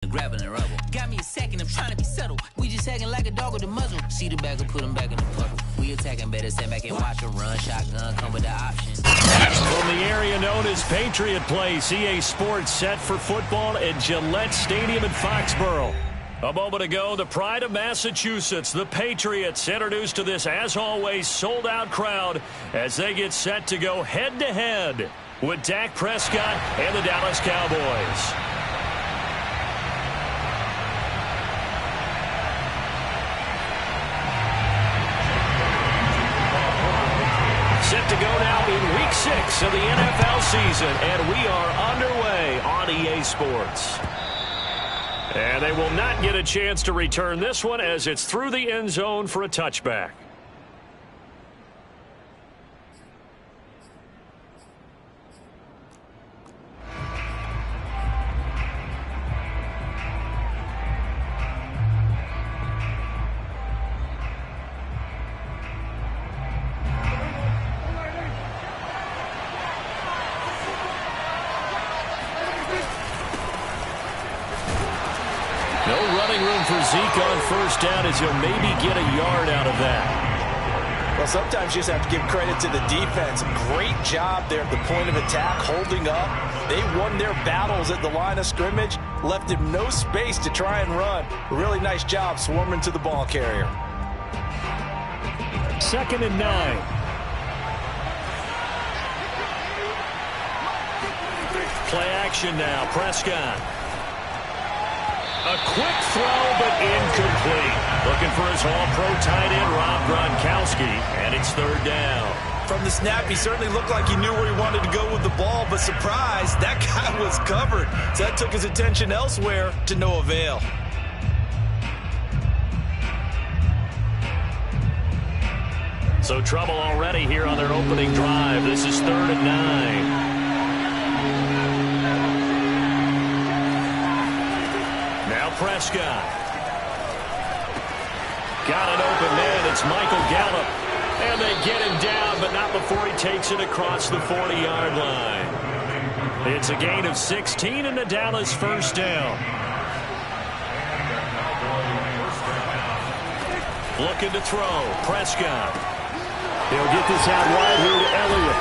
Grabbing the rubble. Got me a second, I'm trying to be subtle. We just acting like a dog with a muzzle. See the bag and put him back in the puddle. We attacking, better stand back and watch him run. Shotgun, come with the options. From the area known as Patriot Place, EA Sports set for football at Gillette Stadium in Foxborough. A moment ago, the pride of Massachusetts, the Patriots, introduced to this, as always, sold-out crowd as they get set to go head-to-head with Dak Prescott and the Dallas Cowboys. Set to go now in Week 6 of the NFL season, and we are underway on EA Sports. And they will not get a chance to return this one as it's through the end zone for a touchback. No running room for Zeke on first down as he'll maybe get a yard out of that. Well, sometimes you just have to give credit to the defense. Great job there at the point of attack, holding up. They won their battles at the line of scrimmage, left him no space to try and run. A really nice job swarming to the ball carrier. 2nd and 9. Play action now, Prescott. A quick throw, but incomplete. Looking for his all-pro tight end, Rob Gronkowski, and it's 3rd down. From the snap, he certainly looked like he knew where he wanted to go with the ball, but surprise, that guy was covered. So that took his attention elsewhere to no avail. So trouble already here on their opening drive. This is 3rd and 9. Prescott. Got an open man. It's Michael Gallup. And they get him down, but not before he takes it across the 40-yard line. It's a gain of 16 and the Dallas first down. Looking to throw. Prescott. He'll get this out wide here to Elliott.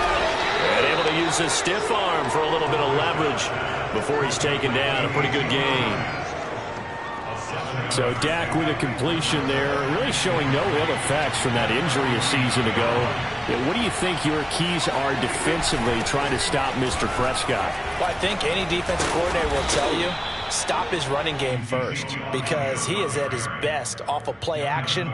And able to use his stiff arm for a little bit of leverage before he's taken down. A pretty good game. So Dak with a completion there, really showing no ill effects from that injury a season ago. What do you think your keys are defensively trying to stop Mr. Prescott? Well, I think any defensive coordinator will tell you, stop his running game first, because he is at his best off of play action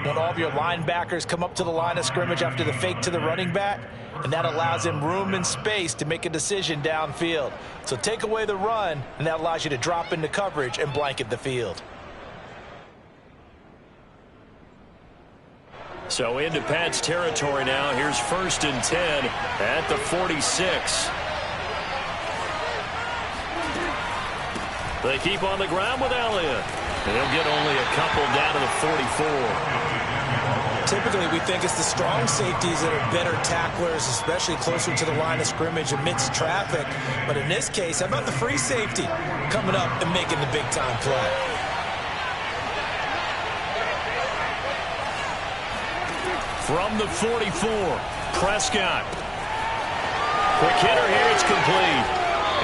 when all of your linebackers come up to the line of scrimmage after the fake to the running back, and that allows him room and space to make a decision downfield. So take away the run, and that allows you to drop into coverage and blanket the field. So into Pat's territory now. Here's 1st and 10 at the 46. They keep on the ground with Elliott. They'll get only a couple down to the 44. Typically, we think it's the strong safeties that are better tacklers, especially closer to the line of scrimmage amidst traffic. But in this case, how about the free safety coming up and making the big-time play? From the 44, Prescott. Quick hitter here, it's complete.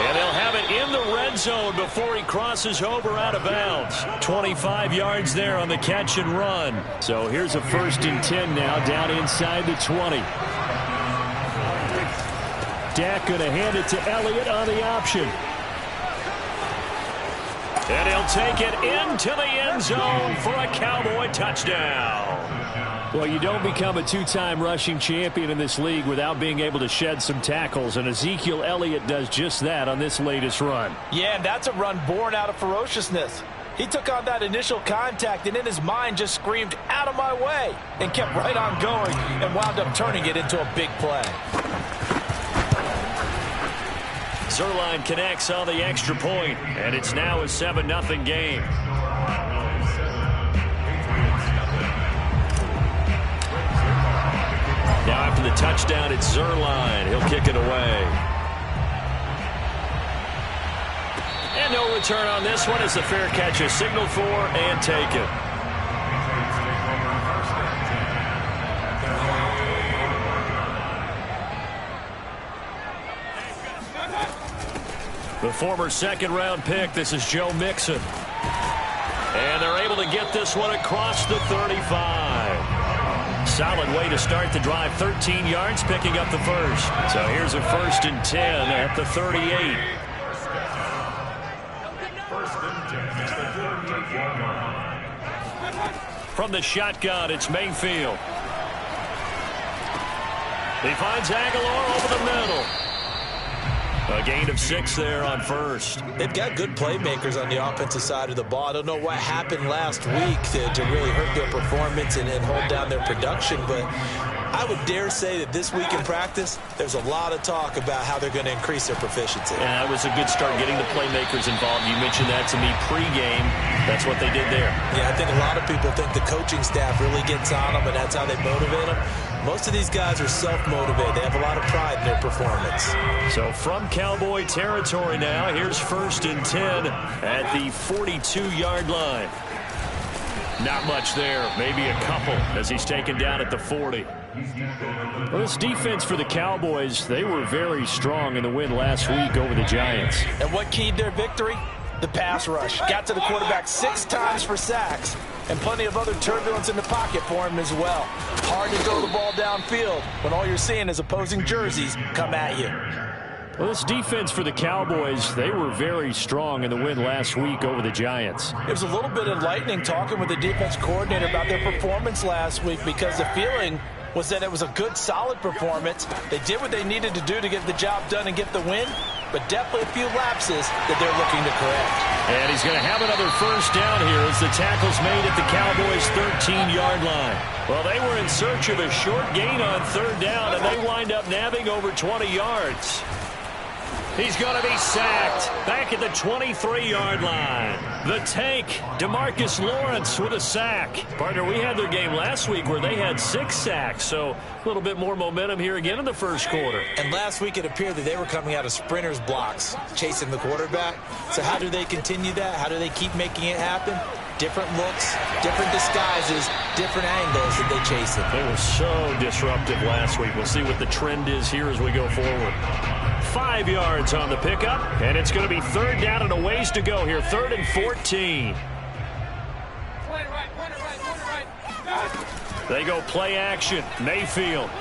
And they'll have it in the red zone before he crosses over out of bounds. 25 yards there on the catch and run. So here's a 1st and 10 now, down inside the 20. Dak going to hand it to Elliott on the option. And he'll take it into the end zone for a Cowboy touchdown. Well, you don't become a 2-time rushing champion in this league without being able to shed some tackles, and Ezekiel Elliott does just that on this latest run. Yeah, and that's a run born out of ferociousness. He took on that initial contact and in his mind just screamed, "Out of my way," and kept right on going and wound up turning it into a big play. Zerline connects on the extra point, and it's now a 7-0 game. Now after the touchdown, it's Zerline. He'll kick it away. And no return on this one as the fair catch is signaled for and taken. The former second-round pick, this is Joe Mixon. And they're able to get this one across the 35. Solid way to start the drive. 13 yards, picking up the first. So here's a 1st and 10 at the 38. From the shotgun, it's Mayfield. He finds Aguilar over the middle. A gain of 6 there on first. They've got good playmakers on the offensive side of the ball. I don't know what happened last week to really hurt their performance and hold down their production, but I would dare say that this week in practice, there's a lot of talk about how they're going to increase their proficiency. Yeah, that was a good start getting the playmakers involved. You mentioned that to me pregame. That's what they did there. Yeah, I think a lot of people think the coaching staff really gets on them, and that's how they motivate them. Most of these guys are self-motivated. They have a lot of pride in their performance. So from Cowboy territory now, here's 1st and 10 at the 42-yard line. Not much there, maybe a couple as he's taken down at the 40. Well, this defense for the Cowboys, they were very strong in the win last week over the Giants. And what keyed their victory? The pass rush. Got to the quarterback 6 times for sacks. And plenty of other turbulence in the pocket for him as well. Hard to throw the ball downfield when all you're seeing is opposing jerseys come at you. Well, this defense for the Cowboys, they were very strong in the win last week over the Giants. It was a little bit enlightening talking with the defense coordinator about their performance last week because the feeling was that it was a good, solid performance. They did what they needed to do to get the job done and get the win, but definitely a few lapses that they're looking to correct. And he's going to have another first down here as the tackle's made at the Cowboys' 13-yard line. Well, they were in search of a short gain on 3rd down, and they wind up nabbing over 20 yards. He's going to be sacked back at the 23-yard line. The tank, DeMarcus Lawrence with a sack. Partner, we had their game last week where they had 6 sacks, so a little bit more momentum here again in the first quarter. And last week it appeared that they were coming out of sprinters blocks, chasing the quarterback. So how do they continue that? How do they keep making it happen? Different looks, different disguises, different angles that they chase it. They were so disruptive last week. We'll see what the trend is here as we go forward. 5 yards on the pickup, and it's going to be 3rd down and a ways to go here. 3rd and 14. They go play action. Mayfield.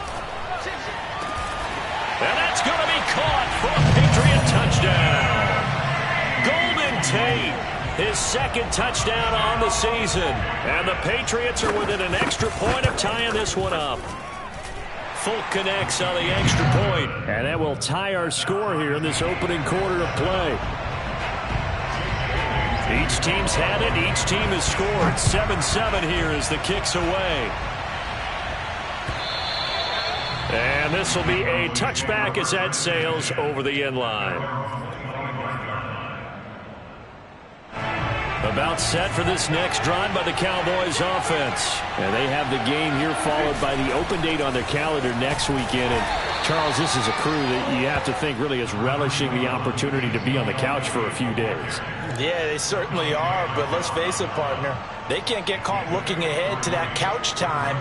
And that's going to be caught for a Patriot touchdown. Golden Tate, his 2nd touchdown on the season. And the Patriots are within an extra point of tying this one up. Folk connects on the extra point, and that will tie our score here in this opening quarter of play. Each team's had it. Each team has scored. 7-7 here as the kick's away. And this will be a touchback as that sails over the end line. About set for this next drive by the Cowboys offense. And they have the game here followed by the open date on their calendar next weekend. And Charles, this is a crew that you have to think really is relishing the opportunity to be on the couch for a few days. Yeah, they certainly are, but let's face it, partner. They can't get caught looking ahead to that couch time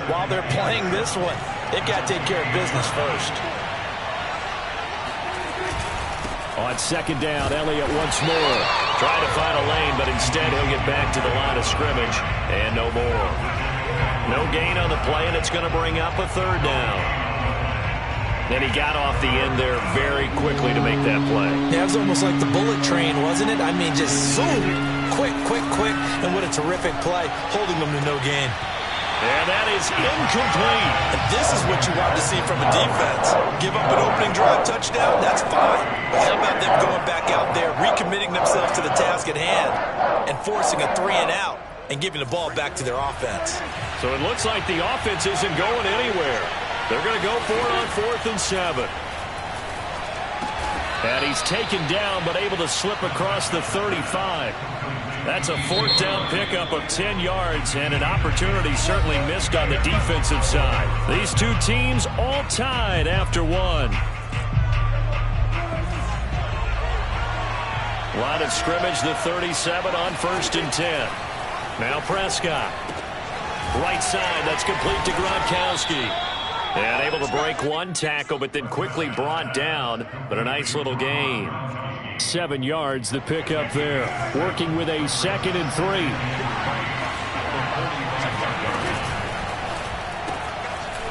while they're playing this one. They've got to take care of business first. On 2nd down, Elliott once more. Trying to find a lane, but instead he'll get back to the line of scrimmage, and no more. No gain on the play, and it's going to bring up a 3rd down. Then he got off the end there very quickly to make that play. Yeah, it was almost like the bullet train, wasn't it? I mean, just zoom, quick, and what a terrific play, holding them to no gain. And that is incomplete. And this is what you want to see from a defense. Give up an opening drive touchdown, that's fine. But how about them going back out there, recommitting themselves to the task at hand, and forcing a 3-and-out, and giving the ball back to their offense. So it looks like the offense isn't going anywhere. They're going to go for it on 4th and 7. And he's taken down, but able to slip across the 35. That's a 4th down pickup of 10 yards, and an opportunity certainly missed on the defensive side. These two teams all tied after one. Line of scrimmage, the 37 on 1st and 10. Now Prescott. Right side, that's complete to Gronkowski. And able to break one tackle, but then quickly brought down. But a nice little gain. 7 yards, the pickup there. Working with a 2nd and 3.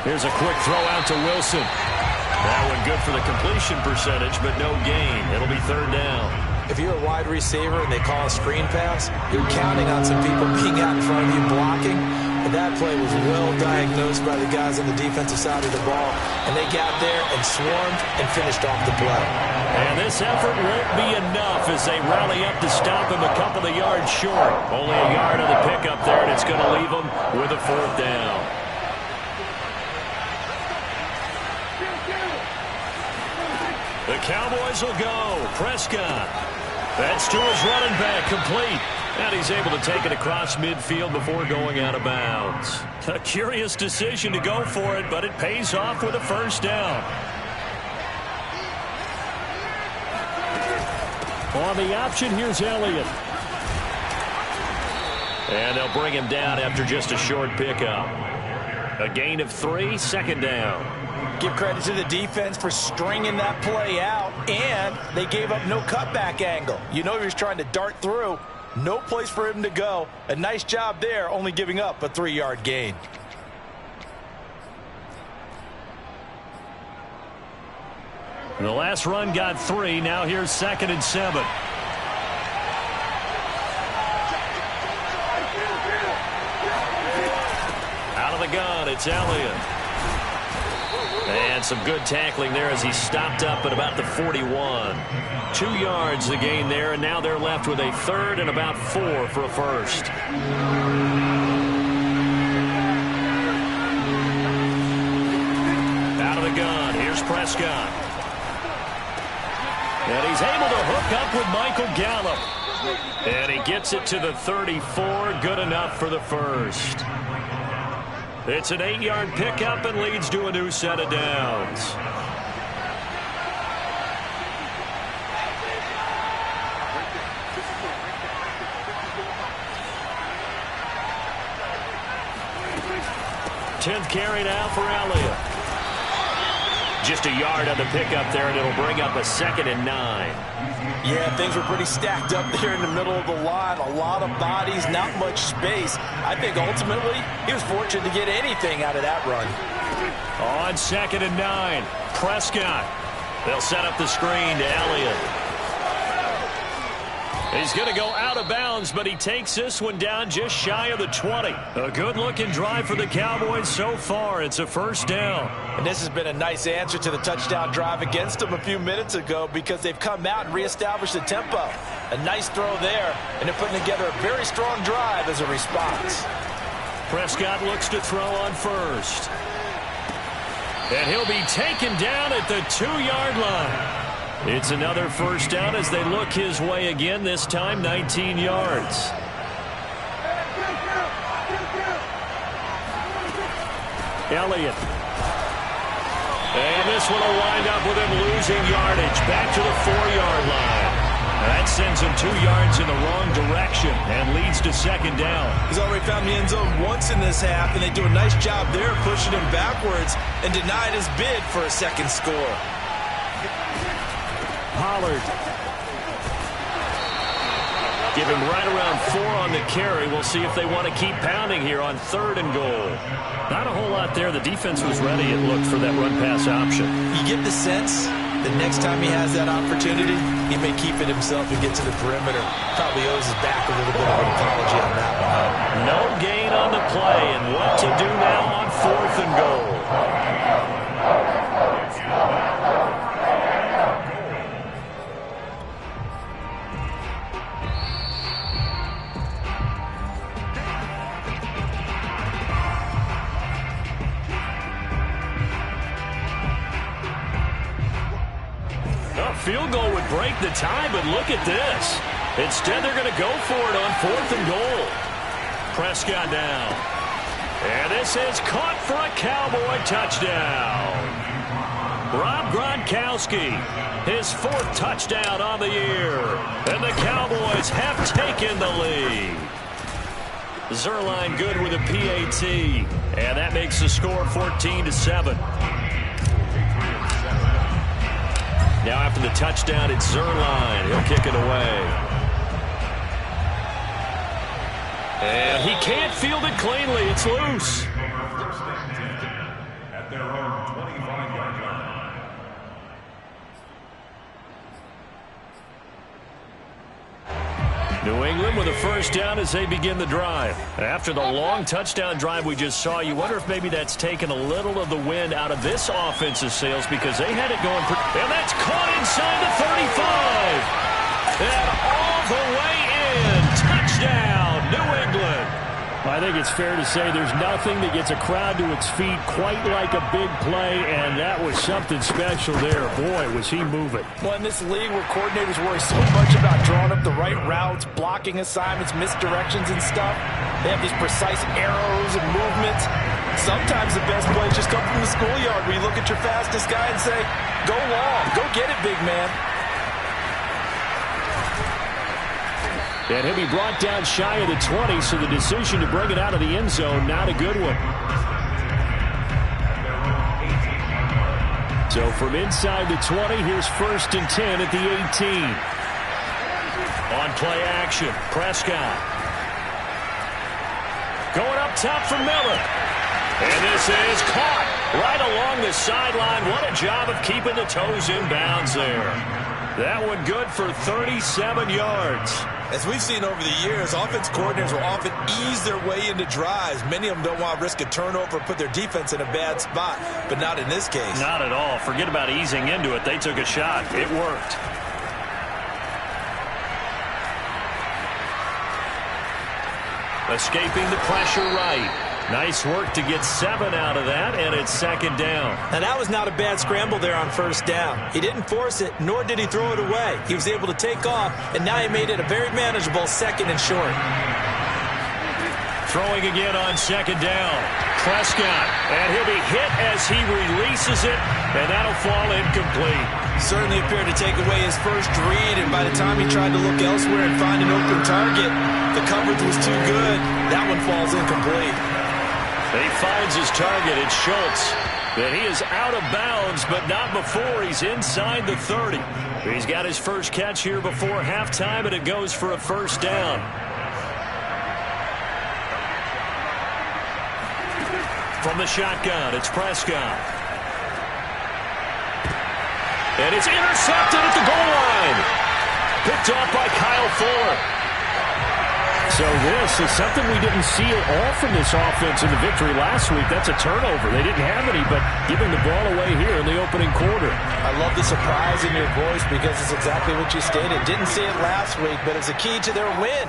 Here's a quick throw out to Wilson. That one good for the completion percentage, but no gain. It'll be 3rd down. If you're a wide receiver and they call a screen pass, you're counting on some people being out in front of you blocking. But that play was well diagnosed by the guys on the defensive side of the ball. And they got there and swarmed and finished off the play. And this effort won't be enough as they rally up to stop him a couple of yards short. Only a yard on the pickup there, and it's going to leave them with a 4th down. The Cowboys will go. Prescott. That's to his running back, complete. And he's able to take it across midfield before going out of bounds. A curious decision to go for it, but it pays off with a 1st down. On the option, here's Elliott. And they'll bring him down after just a short pickup. A gain of 3, 2nd down. Give credit to the defense for stringing that play out, and they gave up no cutback angle. You know he was trying to dart through. No place for him to go. A nice job there, only giving up a 3-yard gain. And the last run got 3. Now here's 2nd and 7. Out of the gun, it's Elliott. And some good tackling there as he stopped up at about the 41. 2 yards the gain there, and now they're left with a 3rd and about 4 for a 1st. Out of the gun, here's Prescott. And he's able to hook up with Michael Gallup. And he gets it to the 34, good enough for the 1st. It's an 8-yard pickup and leads to a new set of downs. Tenth carry now for Elliott. Just a yard on the pickup there, and it'll bring up a 2nd and 9. Yeah, things were pretty stacked up there in the middle of the line. A lot of bodies, not much space. I think ultimately he was fortunate to get anything out of that run. On 2nd and 9, Prescott. They'll set up the screen to Elliott. He's going to go out of bounds, but he takes this one down just shy of the 20. A good-looking drive for the Cowboys so far. It's a 1st down. And this has been a nice answer to the touchdown drive against them a few minutes ago because they've come out and reestablished the tempo. A nice throw there, and they're putting together a very strong drive as a response. Prescott looks to throw on 1st. And he'll be taken down at the 2-yard line. It's another 1st down as they look his way again, this time 19 yards. Elliott. And this one will wind up with him losing yardage back to the 4-yard line. That sends him 2 yards in the wrong direction and leads to 2nd down. He's already found the end zone once in this half, and they do a nice job there pushing him backwards and denied his bid for a 2nd score. Pollard. Give him right around 4 on the carry. We'll see if they want to keep pounding here on 3rd and goal. Not a whole lot there. The defense was ready, it looked, for that run-pass option. You get the sense that next time he has that opportunity, he may keep it himself and get to the perimeter. Probably owes his back a little bit of an apology on that one. No gain on the play, and what to do now on 4th and goal. Field goal would break the tie, but look at this. Instead, they're going to go for it on 4th and goal. Prescott down. And this is caught for a Cowboy touchdown. Rob Gronkowski, his 4th touchdown on the year. And the Cowboys have taken the lead. Zerline good with a PAT. And that makes the score 14-7. Now after the touchdown, it's Zerline. He'll kick it away. And he can't field it cleanly. It's loose. At their own 25-yard line. New England with a first down as they begin the drive. After the long touchdown drive we just saw, you wonder if maybe that's taken a little of the wind out of this offensive sails because they had it going. And that's caught inside the 35. And all the way in. Touchdown, New England. I think it's fair to say there's nothing that gets a crowd to its feet quite like a big play, and that was something special there. Boy, was he moving. Well, in this league where coordinators worry so much about drawing up the right routes, blocking assignments, misdirections and stuff, they have these precise arrows and movements. Sometimes the best plays just come from the schoolyard where you look at your fastest guy and say, go long, go get it, big man. And he'll be brought down shy of the 20, so the decision to bring it out of the end zone, not a good one. So from inside the 20, here's 1st and 10 at the 18. On play action, Prescott. Going up top for Miller. And this is caught right along the sideline. What a job of keeping the toes in bounds there. That one good for 37 yards. As we've seen over the years, offense coordinators will often ease their way into drives. Many of them don't want to risk a turnover and put their defense in a bad spot, but not in this case. Not at all. Forget about easing into it. They took a shot. It worked. Escaping the pressure right. Nice work to get 7 out of that, and it's 2nd down. Now, that was not a bad scramble there on 1st down. He didn't force it, nor did he throw it away. He was able to take off, and now he made it a very manageable 2nd and short. Throwing again on 2nd down. Prescott, and he'll be hit as he releases it, and that'll fall incomplete. Certainly appeared to take away his first read, and by the time he tried to look elsewhere and find an open target, the coverage was too good. That one falls incomplete. He finds his target. It's Schultz. But he is out of bounds, but not before he's inside the 30. He's got his first catch here before halftime, and it goes for a 1st down. From the shotgun, it's Prescott. And it's intercepted at the goal line. Picked off by Kyle Fuller. So this is something we didn't see at all from this offense in the victory last week. That's a turnover. They didn't have any, but giving the ball away here in the opening quarter. I love the surprise in your voice because it's exactly what you stated. Didn't see it last week, but it's a key to their win.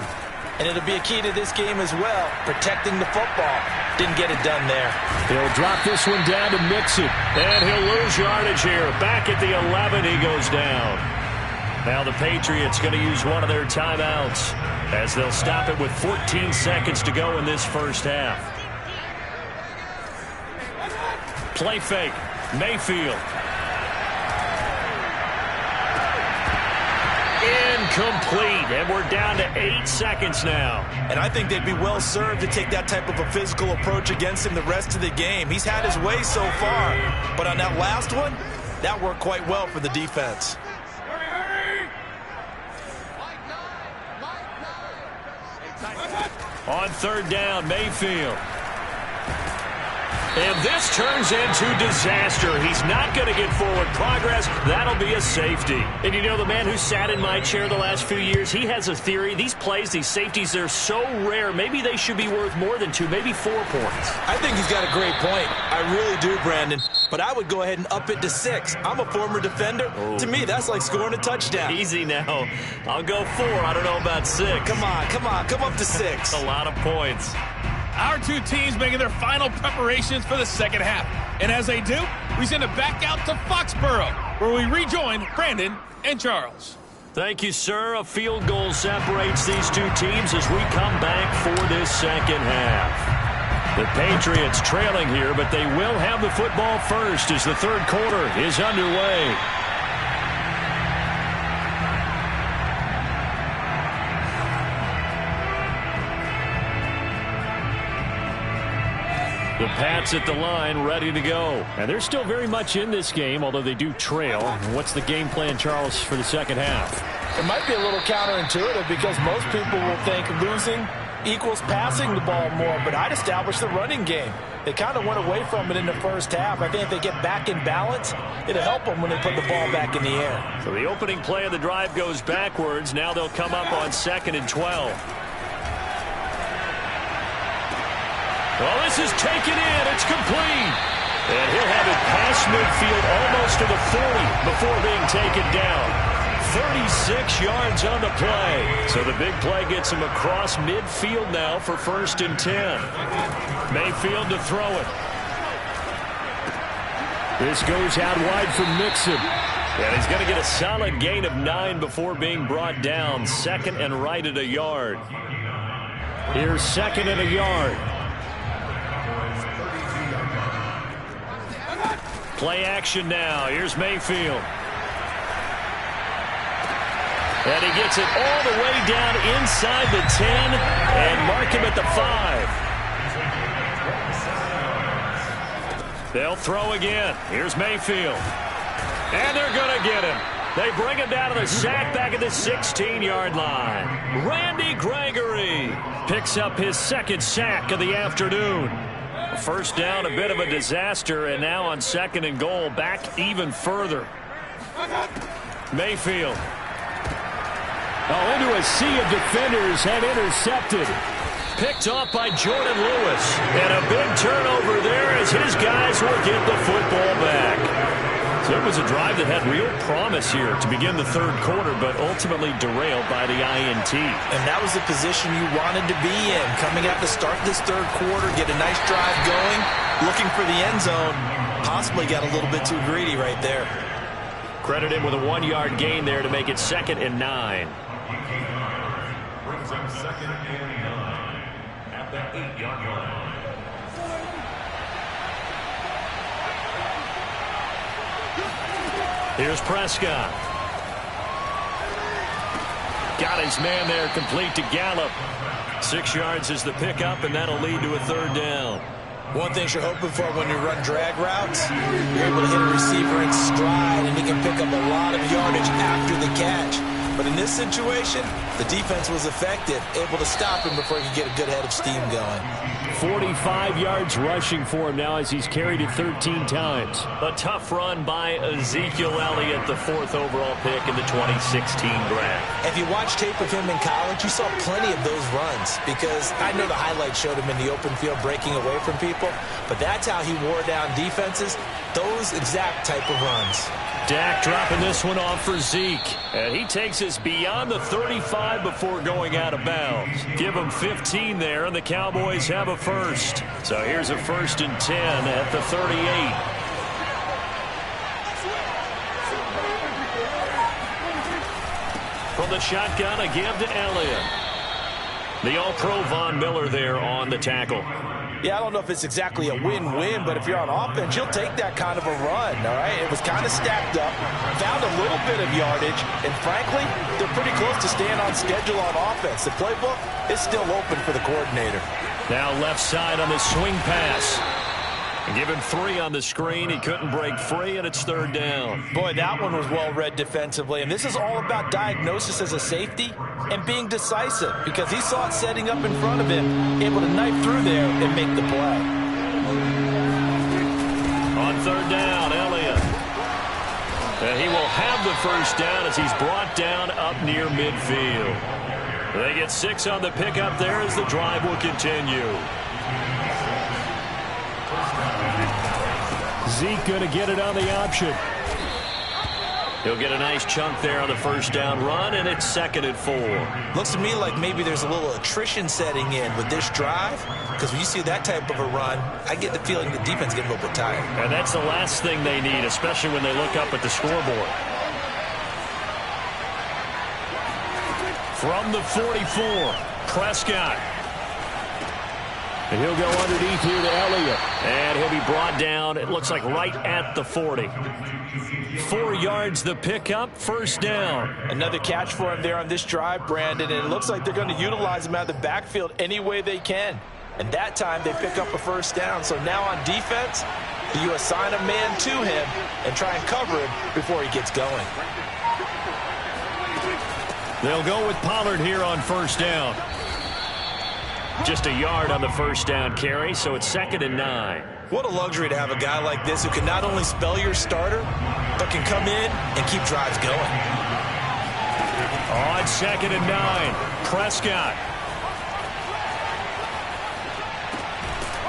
And it'll be a key to this game as well, protecting the football. Didn't get it done there. He'll drop this one down to mix it. And he'll lose yardage here. Back at the 11, he goes down. Now the Patriots going to use one of their timeouts as they'll stop it with 14 seconds to go in this first half. Play fake. Mayfield. Incomplete, and we're down to 8 seconds now. And I think they'd be well served to take that type of a physical approach against him the rest of the game. He's had his way so far, but on that last one, that worked quite well for the defense. On 3rd down, Mayfield. And this turns into disaster. He's not going to get forward progress. That'll be a safety. And you know, the man who sat in my chair the last few years, he has a theory. These plays, these safeties, they're so rare. Maybe they should be worth more than 2, maybe 4 points. I think he's got a great point. I really do, Brandon. But I would go ahead and up it to 6. I'm a former defender. Oh. To me, that's like scoring a touchdown. Easy now. I'll go 4. I don't know about 6. Come on. Come up to 6. A lot of points. Our two teams making their final preparations for the second half. And as they do, we send it back out to Foxborough, where we rejoin Brandon and Charles. Thank you, sir. A field goal separates these two teams as we come back for this second half. The Patriots trailing here, but they will have the football first as the third quarter is underway. The Pats at the line, ready to go. And they're still very much in this game, although they do trail. What's the game plan, Charles, for the second half? It might be a little counterintuitive because most people will think losing equals passing the ball more, but I'd establish the running game. They kind of went away from it in the first half. I think if they get back in balance, it'll help them when they put the ball back in the air. So the opening play of the drive goes backwards. Now they'll come up on 2nd and 12. Well, this is taken in. It's complete. And he'll have it past midfield almost to the 40 before being taken down. 36 yards on the play. So the big play gets him across midfield now for 1st and 10. Mayfield to throw it. This goes out wide for Mixon. And he's going to get a solid gain of 9 before being brought down. 2nd and right at a yard. Here's 2nd and a yard. Play action now. Here's Mayfield. And he gets it all the way down inside the 10 and mark him at the 5. They'll throw again. Here's Mayfield. And they're going to get him. They bring him down to the sack back at the 16-yard line. Randy Gregory picks up his 2nd sack of the afternoon. First down, a bit of a disaster, and now on 2nd and goal, back even further. Mayfield. Into a sea of defenders and intercepted. Picked off by Jordan Lewis. And a big turnover there as his guys will get the football back. So it was a drive that had real promise here to begin the third quarter, but ultimately derailed by the INT. And that was the position you wanted to be in. Coming out to start this third quarter, get a nice drive going, looking for the end zone. Possibly got a little bit too greedy right there. Credit him with a 1-yard gain there to make it 2nd and 9. Brings up 2nd and 9 at the 8-yard line. Here's Prescott. Got his man there, complete to Gallup. 6 yards is the pickup, and that'll lead to a 3rd down. One thing you're hoping for when you run drag routes, you're able to hit a receiver in stride, and he can pick up a lot of yardage after the catch. But in this situation, the defense was effective, able to stop him before he could get a good head of steam going. 45 yards rushing for him now as he's carried it 13 times. A tough run by Ezekiel Elliott, the 4th overall pick in the 2016 draft. If you watch tape of him in college, you saw plenty of those runs because I know the highlights showed him in the open field breaking away from people, but that's how he wore down defenses, those exact type of runs. Dak dropping this one off for Zeke. And he takes us beyond the 35 before going out of bounds. Give him 15 there, and the Cowboys have a first. So here's a 1st and 10 at the 38. From the shotgun, a give to Elliott. The All-Pro Von Miller there on the tackle. Yeah, I don't know if it's exactly a win-win, but if you're on offense, you'll take that kind of a run, all right? It was kind of stacked up, found a little bit of yardage, and frankly, they're pretty close to staying on schedule on offense. The playbook is still open for the coordinator. Now left side on the swing pass. Give him 3 on the screen. He couldn't break free, and it's 3rd down. Boy, that one was well read defensively, and this is all about diagnosis as a safety and being decisive because he saw it setting up in front of him, able to knife through there and make the play. On 3rd down, Elliott. And he will have the 1st down as he's brought down up near midfield. They get 6 on the pickup there as the drive will continue. Zeke going to get it on the option. He'll get a nice chunk there on the 1st down run, and it's 2nd and 4. Looks to me like maybe there's a little attrition setting in with this drive, because when you see that type of a run, I get the feeling the defense getting a little bit tired. And that's the last thing they need, especially when they look up at the scoreboard. From the 44, Prescott. And he'll go underneath here to Elliott. And he'll be brought down, it looks like right at the 40. 4 yards the pickup, first down. Another catch for him there on this drive, Brandon, and it looks like they're going to utilize him out of the backfield any way they can. And that time they pick up a first down. So now on defense, you assign a man to him and try and cover him before he gets going. They'll go with Pollard here on first down. Just a yard on the first down carry, so it's 2nd and 9. What a luxury to have a guy like this who can not only spell your starter, but can come in and keep drives going. On 2nd and 9, Prescott.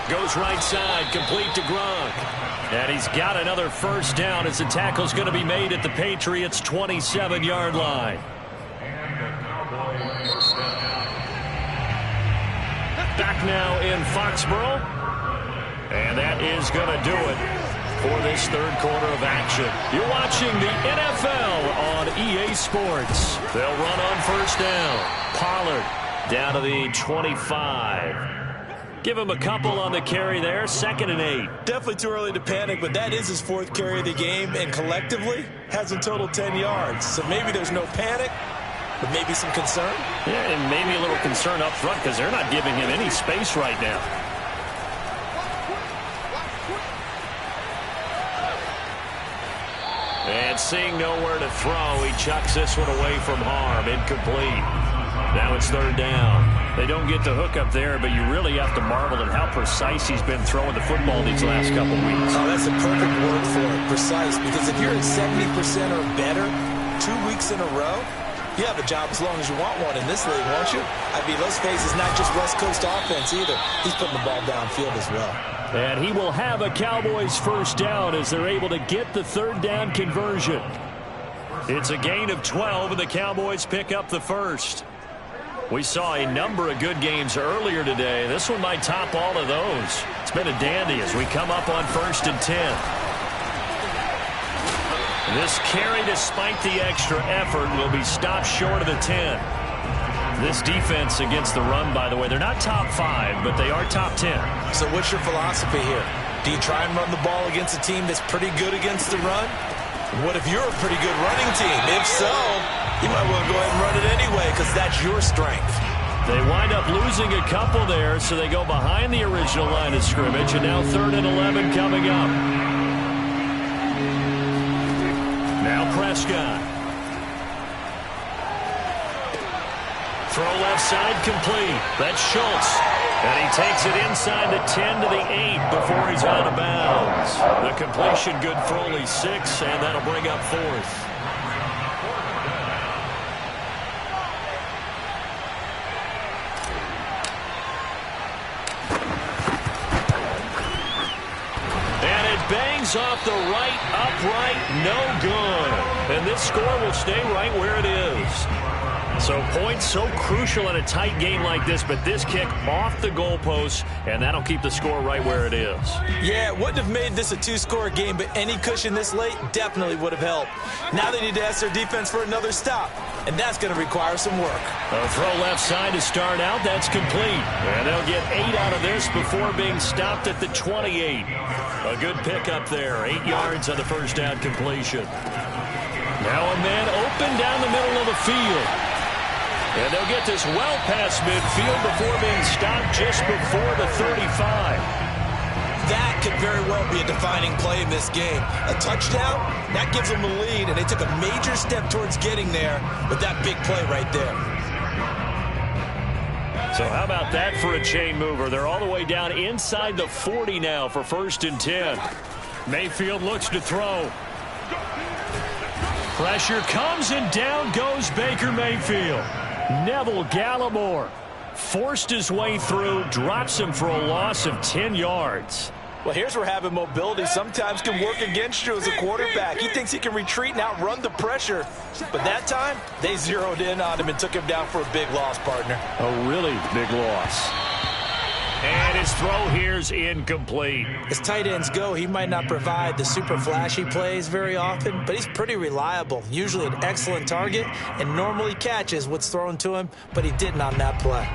Goes right side, complete to Gronk. And he's got another first down as the tackle's going to be made at the Patriots' 27-yard line. Back now in Foxborough. And that is going to do it for this third quarter of action. You're watching the NFL on EA Sports. They'll run on first down. Pollard down to the 25. Give him a couple on the carry there. 2nd and 8. Definitely too early to panic, but that is his 4th carry of the game, and collectively has a total 10 yards. So maybe there's no panic, but maybe some concern. Yeah, and maybe a little concern up front because they're not giving him any space right now. And seeing nowhere to throw, he chucks this one away from harm. Incomplete. Now it's 3rd down. They don't get the hook up there, but you really have to marvel at how precise he's been throwing the football these last couple weeks. Oh, that's a perfect word for it, precise. Because if you're at 70% or better 2 weeks in a row, you have a job as long as you want one in this league, won't you? I mean, let's face it, it's not just West Coast offense either. He's putting the ball downfield as well. And he will have a Cowboys first down as they're able to get the 3rd down conversion. It's a gain of 12, and the Cowboys pick up the first. We saw a number of good games earlier today. This one might top all of those. It's been a dandy as we come up on 1st and 10. This carry, despite the extra effort, will be stopped short of the 10. This defense against the run, by the way, they're not top 5, but they are top 10. So what's your philosophy here? Do you try and run the ball against a team that's pretty good against the run? What if you're a pretty good running team? If so, you might want to go ahead and run it anyway because that's your strength. They wind up losing a couple there, so they go behind the original line of scrimmage, and now 3rd and 11 coming up. Now Prescott. Throw left side complete. That's Schultz. And he takes it inside the 10 to the 8 before he's out of bounds. The completion good for only 6, and that'll bring up 4th. And it bangs off the right upright, no good. And this score will stay right where it is. So points so crucial in a tight game like this, but this kick off the goalpost, and that'll keep the score right where it is. Yeah, it wouldn't have made this a 2-score game, but any cushion this late definitely would have helped. Now they need to ask their defense for another stop, and that's going to require some work. A throw left side to start out. That's complete. And they'll get 8 out of this before being stopped at the 28. A good pickup there. 8 yards on the first down completion. Now a man open down the middle of the field. And they'll get this well past midfield before being stopped just before the 35. That could very well be a defining play in this game. A touchdown, that gives them the lead, and they took a major step towards getting there with that big play right there. So how about that for a chain mover? They're all the way down inside the 40 now for 1st and 10. Mayfield looks to throw. Pressure comes, and down goes Baker Mayfield. Neville Gallimore forced his way through, drops him for a loss of 10 yards. Well, here's where having mobility sometimes can work against you as a quarterback. He thinks he can retreat and outrun the pressure. But that time, they zeroed in on him and took him down for a big loss, partner. A really big loss. And his throw here's incomplete. As tight ends go, he might not provide the super flashy plays very often, but he's pretty reliable. Usually an excellent target and normally catches what's thrown to him, but he didn't on that play.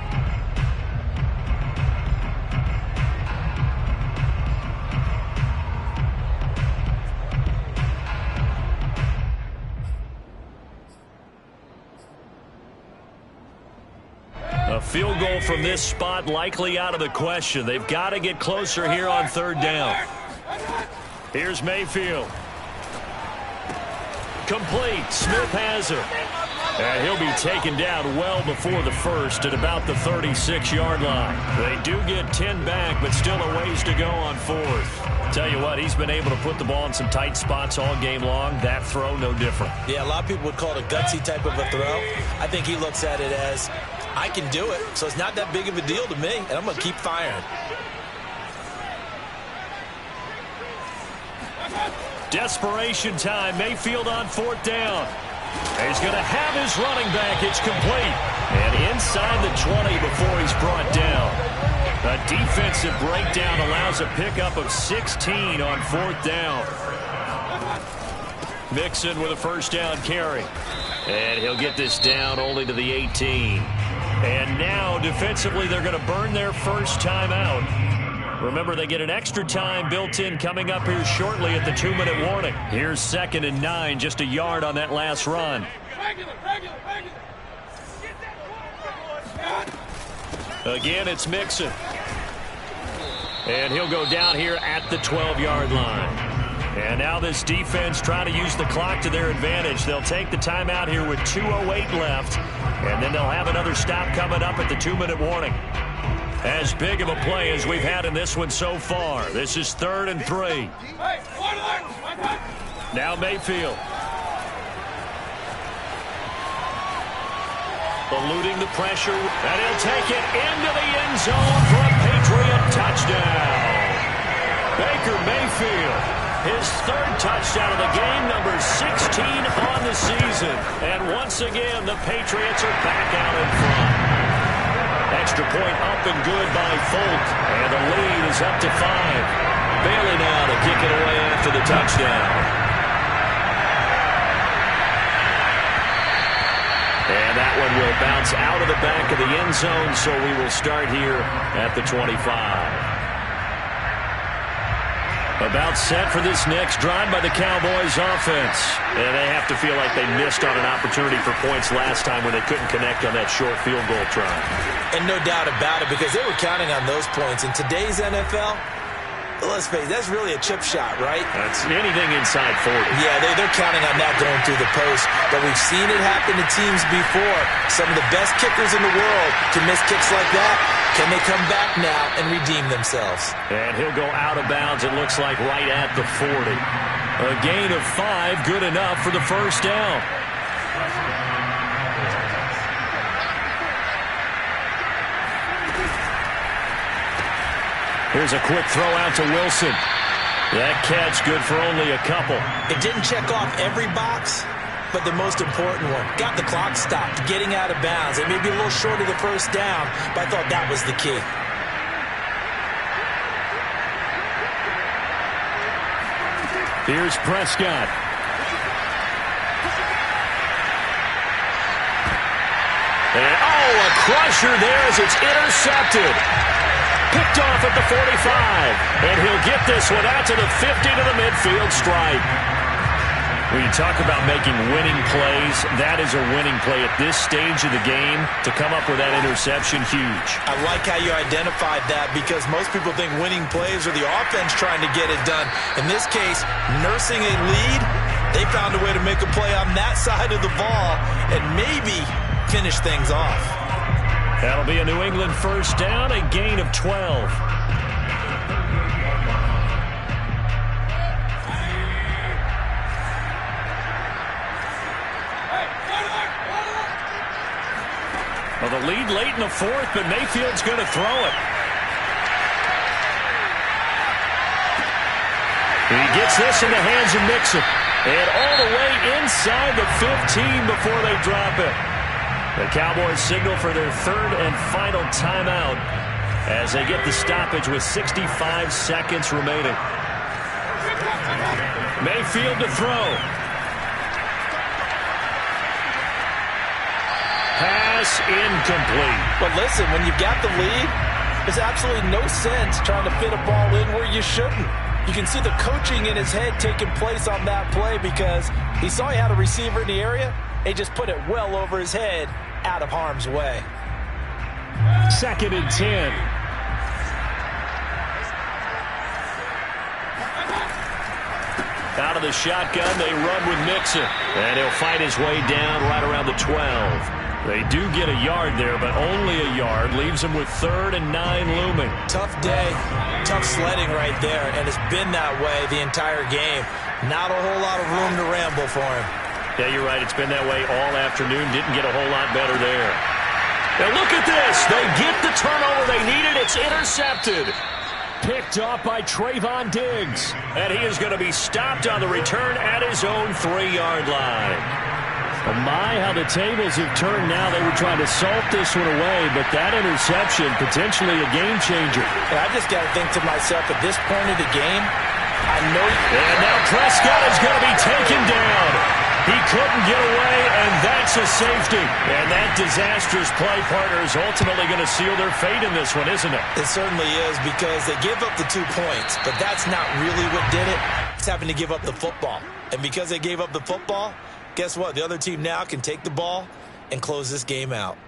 from this spot likely out of the question. They've got to get closer here on third down. Here's Mayfield. Complete. Smith has it. And he'll be taken down well before the first at about the 36-yard line. They do get 10 back, but still a ways to go on fourth. Tell you what, he's been able to put the ball in some tight spots all game long. That throw, no different. Yeah, a lot of people would call it a gutsy type of a throw. I think he looks at it as, I can do it, so it's not that big of a deal to me, and I'm going to keep firing. Desperation time. Mayfield on fourth down. He's going to have his running back. It's complete. And inside the 20 before he's brought down. A defensive breakdown allows a pickup of 16 on fourth down. Mixon with a first down carry. And he'll get this down only to the 18. And now defensively they're going to burn their first time out. Remember, they get an extra time built in coming up here shortly at the 2-minute warning. Here's 2nd and 9, just a yard on that last run. Again, it's Mixon. And he'll go down here at the 12-yard line. And now this defense trying to use the clock to their advantage. They'll take the timeout here with 2:08 left. And then they'll have another stop coming up at the 2-minute warning. As big of a play as we've had in this one so far. This is 3rd and 3. Now Mayfield. Eluding the pressure, and he'll take it into the end zone for a Patriot touchdown. Baker Mayfield, his 3rd touchdown of the game, number 16 on the season. And once again, the Patriots are back out in front. Extra point up and good by Folk. And the lead is up to 5. Bailey now to kick it away after the touchdown. And that one will bounce out of the back of the end zone, so we will start here at the 25. About set for this next drive by the Cowboys offense. And they have to feel like they missed on an opportunity for points last time when they couldn't connect on that short field goal try. And no doubt about it, because they were counting on those points. In today's NFL, let's face it, that's really a chip shot, right? That's anything inside 40. Yeah, they're counting on that going through the post. But we've seen it happen to teams before. Some of the best kickers in the world can miss kicks like that. Can they come back now and redeem themselves? And he'll go out of bounds, it looks like, right at the 40. A gain of 5, good enough for the first down. Here's a quick throw out to Wilson. That catch good for only a couple. It didn't check off every box, but the most important one. Got the clock stopped, getting out of bounds. It may be a little short of the first down, but I thought that was the key. Here's Prescott. And, a crusher there as it's intercepted. Picked off at the 45. And he'll get this one out to the 50 to the midfield stripe. When you talk about making winning plays, that is a winning play at this stage of the game. To come up with that interception, huge. I like how you identified that, because most people think winning plays are the offense trying to get it done. In this case, nursing a lead, they found a way to make a play on that side of the ball and maybe finish things off. That'll be a New England first down, a gain of 12. Well, the lead late in the fourth, but Mayfield's going to throw it. He gets this in the hands of Mixon. And all the way inside the 15 before they drop it. The Cowboys signal for their third and final timeout as they get the stoppage with 65 seconds remaining. Mayfield to throw. Pass incomplete. But listen, when you've got the lead, there's absolutely no sense trying to fit a ball in where you shouldn't. You can see the coaching in his head taking place on that play, because he saw he had a receiver in the area. He just put it well over his head, out of harm's way. 2nd and 10. Out of the shotgun, they run with Mixon. And he'll fight his way down right around the 12. They do get a yard there, but only a yard. Leaves him with 3rd and 9 looming. Tough day, tough sledding right there, and it's been that way the entire game. Not a whole lot of room to ramble for him. Yeah, you're right. It's been that way all afternoon. Didn't get a whole lot better there. Now look at this. They get the turnover they needed. It's intercepted. Picked off by Trayvon Diggs. And he is going to be stopped on the return at his own 3-yard line. Oh my, how the tables have turned now. They were trying to salt this one away, but that interception, potentially a game changer. And I just got to think to myself, at this point of the game, I know... And now Prescott is going to be taken down. He couldn't get away, and that's a safety. And that disastrous play partner is ultimately going to seal their fate in this one, isn't it? It certainly is, because they give up the 2 points, but that's not really what did it. It's having to give up the football. And because they gave up the football, guess what? The other team now can take the ball and close this game out.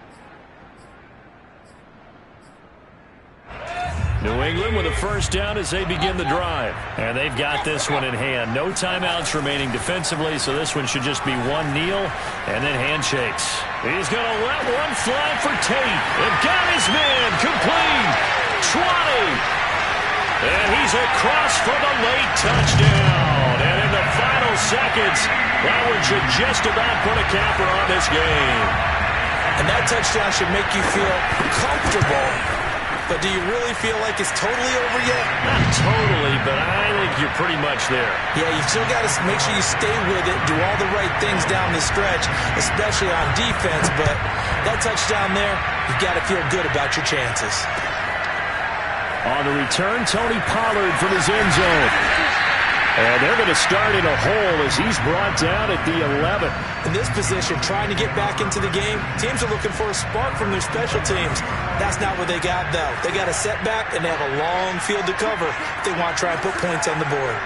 New England with a 1st down as they begin the drive. And they've got this one in hand. No timeouts remaining defensively, so this one should just be one kneel and then handshakes. He's going to let one fly for Tate. And got his man complete. 20. And he's across for the late touchdown. And in the final seconds, that one should just about put a capper on this game. And that touchdown should make you feel comfortable. But do you really feel like it's totally over yet? Not totally, but I think you're pretty much there. Yeah, you've still got to make sure you stay with it, do all the right things down the stretch, especially on defense. But that touchdown there, you've got to feel good about your chances. On the return, Tony Pollard from his end zone. And they're going to start in a hole as he's brought down at the 11. In this position, trying to get back into the game, teams are looking for a spark from their special teams. That's not what they got, though. They got a setback, and they have a long field to cover if they want to try and put points on the board.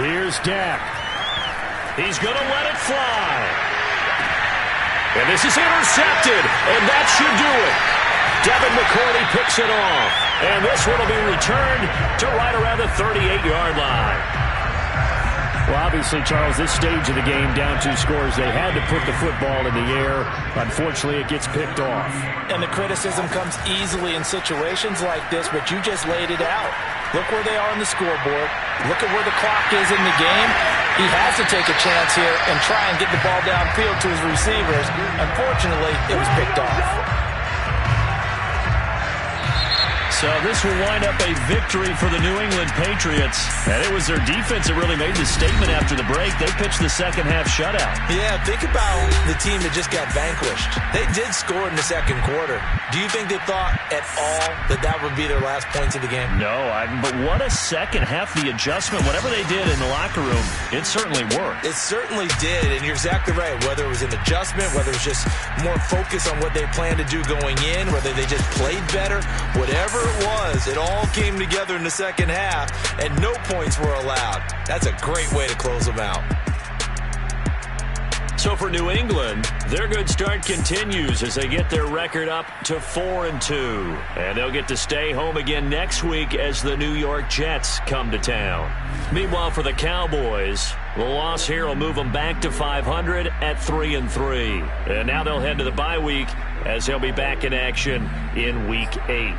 Here's Dak. He's going to let it fly. And this is intercepted, and that should do it. Devin McCourty picks it off. And this one will be returned to right around the 38-yard line. Well, obviously, Charles, this stage of the game, down 2 scores, they had to put the football in the air. Unfortunately, it gets picked off. And the criticism comes easily in situations like this, but you just laid it out. Look where they are on the scoreboard. Look at where the clock is in the game. He has to take a chance here and try and get the ball downfield to his receivers. Unfortunately, it was picked off. So this will wind up a victory for the New England Patriots. And it was their defense that really made the statement after the break. They pitched the second half shutout. Yeah, think about the team that just got vanquished. They did score in the second quarter. Do you think they thought at all that that would be their last points of the game? No, but what a second half. The adjustment, whatever they did in the locker room, it certainly worked. It certainly did, and you're exactly right. Whether it was an adjustment, whether it was just more focus on what they planned to do going in, whether they just played better, whatever it was, it all came together in the second half, and no points were allowed. That's a great way to close them out. So for New England, their good start continues as they get their record up to 4-2. And they'll get to stay home again next week as the New York Jets come to town. Meanwhile, for the Cowboys, the loss here will move them back to 500 at 3-3. And now they'll head to the bye week as they'll be back in action in Week 8.